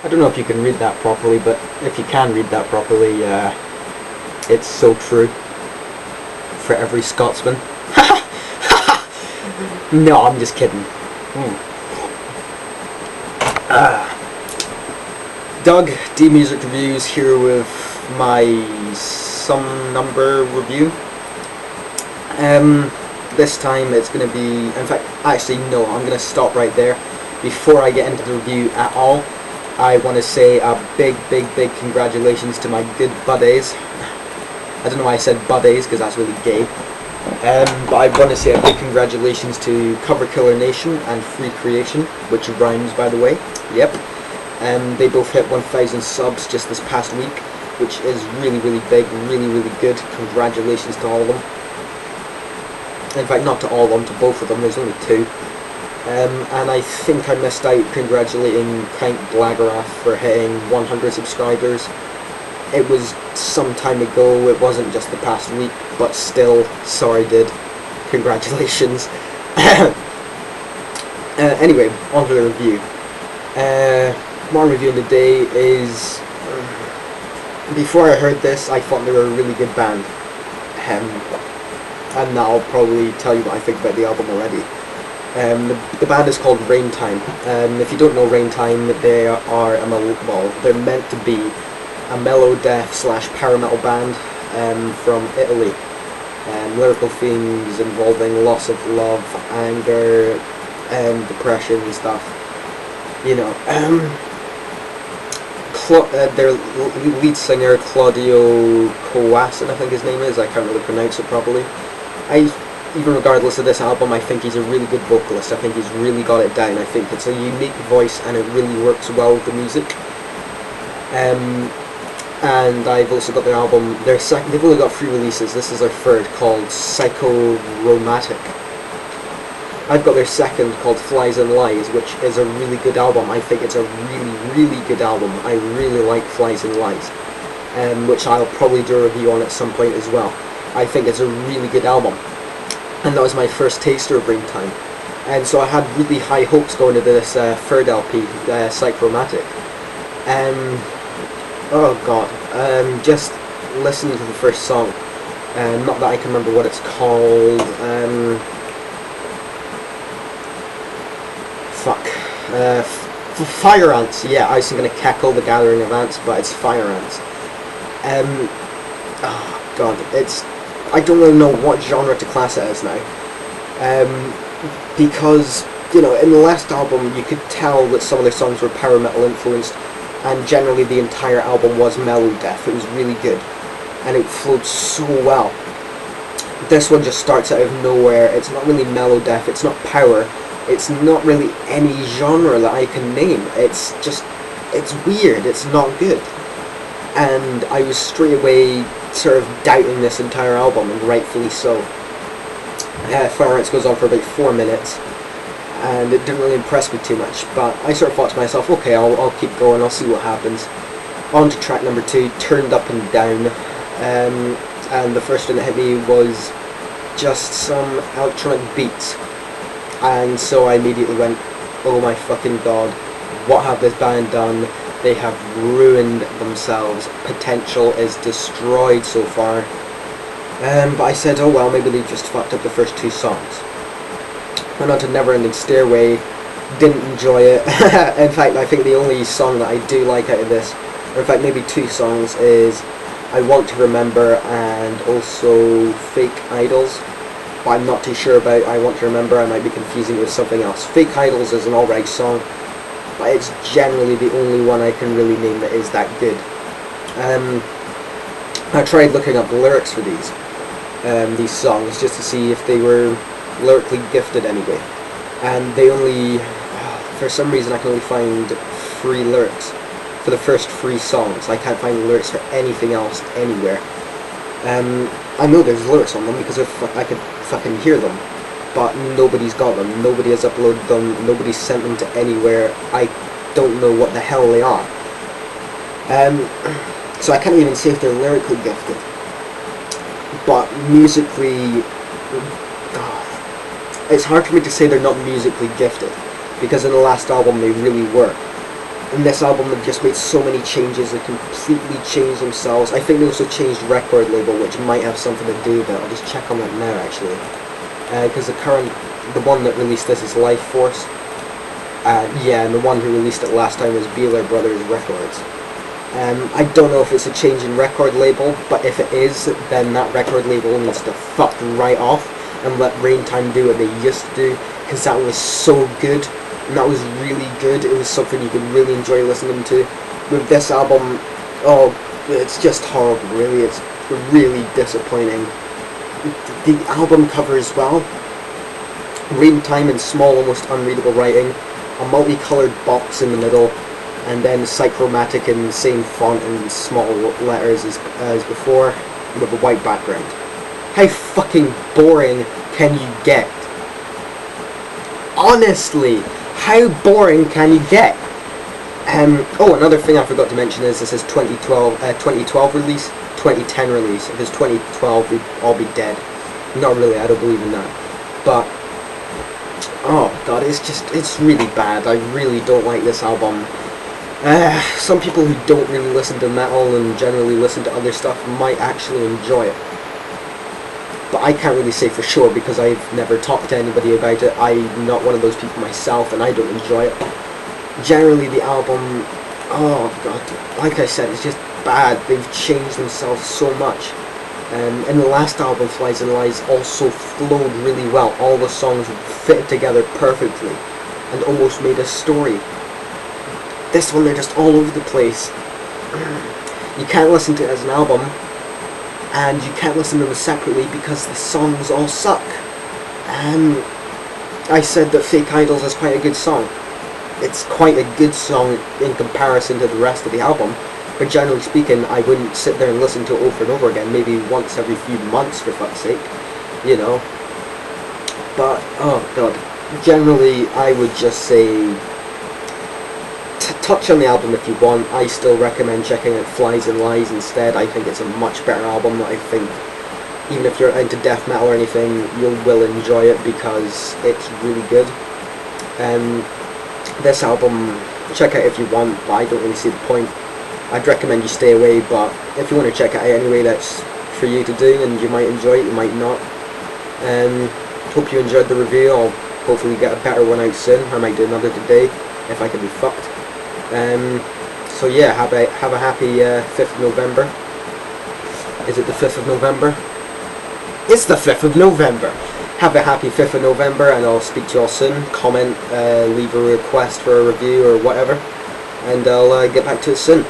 I don't know if you can read that properly, but if you can read that properly, it's so true. For every Scotsman. No, I'm just kidding. Doug, D Music Reviews, here with my Some Number review. This time it's going to be, in fact, actually no, I'm going to stop right there. Before I get into the review at all, I want to say a big congratulations to my good buddies. I don't know why I said buddies, because that's really gay. But I want to say a big congratulations to Cover Killer Nation and Free Creation, which rhymes, by the way. Yep. They both hit 1,000 subs just this past week, which is really big, really good. Congratulations to all of them. In fact, not to all of them, to both of them. There's only two. And I think I missed out congratulating Count Blagarath for hitting 100 subscribers. It was some time ago, it wasn't just the past week, but still, sorry dude, congratulations. Anyway, on to the review. What I'm reviewing today is, before I heard this, I thought they were a really good band. And now I'll probably tell you what I think about the album already. The band is called Raintime. If you don't know Raintime, they are they're meant to be a mellow death / power metal band from Italy. Lyrical themes involving loss of love, anger, depression and stuff. You know, their lead singer Claudio Coassin, I think his name is. I can't really pronounce it properly. Even regardless of this album, I think he's a really good vocalist. I think he's really got it down. I think it's a unique voice and it really works well with the music. And I've also got their album, they've only got 3 releases, this is their third, called Physcromatic. I've got their second, called Flies and Lies, which is a really good album. I think it's a really good album. I really like Flies and Lies, which I'll probably do a review on at some point as well. I think it's a really good album. And that was my first taster of Raintime. And so I had really high hopes going into this third LP, Physcromatic. Oh god, just listening to the first song, not that I can remember what it's called, Fire Ants, yeah, I was thinking of Cackle, the Gathering of Ants, but it's Fire Ants. Oh god, I don't really know what genre to class it as now, because, you know, in the last album you could tell that some of their songs were power metal influenced, and generally the entire album was mellow death. It was really good, and it flowed so well. This one just starts out of nowhere. It's not really mellow death, it's not power, it's not really any genre that I can name. It's weird, it's not good. And I was straight away sort of doubting this entire album, and rightfully so. Fire Ants goes on for about 4 minutes, and it didn't really impress me too much, but I sort of thought to myself, okay, I'll keep going, I'll see what happens. On to track number 2, Turned Up and Down, and the first thing that hit me was just some electronic beats, and so I immediately went, oh my fucking god, what have this band done? They have ruined themselves, potential is destroyed so far. But I said, oh well, maybe they just fucked up the first 2 songs. Went on to Never Ending Stairway, didn't enjoy it. In fact, I think the only song that I do like out of this, or in fact maybe 2 songs, is I Want to Remember and also Fake Idols. But I'm not too sure about I Want to Remember, I might be confusing it with something else. Fake Idols is an alright song, but it's generally the only one I can really name that is that good. I tried looking up the lyrics for these songs just to see if they were lyrically gifted anyway, and they only, for some reason I can only find 3 lyrics for the first 3 songs. I can't find lyrics for anything else anywhere. I know there's lyrics on them because I could fucking hear them, but nobody's got them, nobody has uploaded them, nobody's sent them to anywhere. I don't know what the hell they are. So I can't even say if they're lyrically gifted, but musically, it's hard for me to say they're not musically gifted, because in the last album they really were. in this album they've just made so many changes. They completely changed themselves. I think they also changed record label, which might have something to do with it. I'll just check on that now actually, because the one that released this is Life Force. Yeah, and the one who released it last time was Beeler Brothers Records. I don't know if it's a change in record label, but if it is, then that record label needs to fuck right off and let Raintime do what they used to do, because that was so good, and that was really good. It was something you could really enjoy listening to. With this album, oh, it's just horrible, really. It's really disappointing. The album cover as well, Raintime in small, almost unreadable writing, a multicolored box in the middle, and then Physcromatic in the same font and small letters as before, with a white background. How fucking boring can you get? Honestly, how boring can you get? Oh, another thing I forgot to mention is this is 2012 release, 2010 release. If it's 2012, we'd all be dead. Not really, I don't believe in that. But, oh god, it's really bad. I really don't like this album. Some people who don't really listen to metal and generally listen to other stuff might actually enjoy it. But I can't really say for sure because I've never talked to anybody about it. I'm not one of those people myself and I don't enjoy it. Generally the album, oh god, like I said, it's just bad. They've changed themselves so much. And the last album, Flies and Lies, also flowed really well. All the songs fit together perfectly and almost made a story. This one, they're just all over the place. You can't listen to it as an album, and you can't listen to them separately because the songs all suck. I said that Fake Idols is quite a good song. It's quite a good song in comparison to the rest of the album, but generally speaking, I wouldn't sit there and listen to it over and over again, maybe once every few months, for fuck's sake, you know. But, oh god, generally, I would just say, touch on the album if you want. I still recommend checking out Flies and Lies instead. I think it's a much better album. I think even if you're into death metal or anything, you will enjoy it because it's really good. This album, check out if you want, but I don't really see the point. I'd recommend you stay away, but if you want to check it out anyway, that's for you to do, and you might enjoy it, you might not. Hope you enjoyed the review. I'll hopefully get a better one out soon. I might do another today if I can be fucked. So yeah, have a happy 5th of November. Is it the 5th of November? It's the 5th of November! Have a happy 5th of November, and I'll speak to you all soon. Comment, leave a request for a review or whatever, and I'll get back to it soon.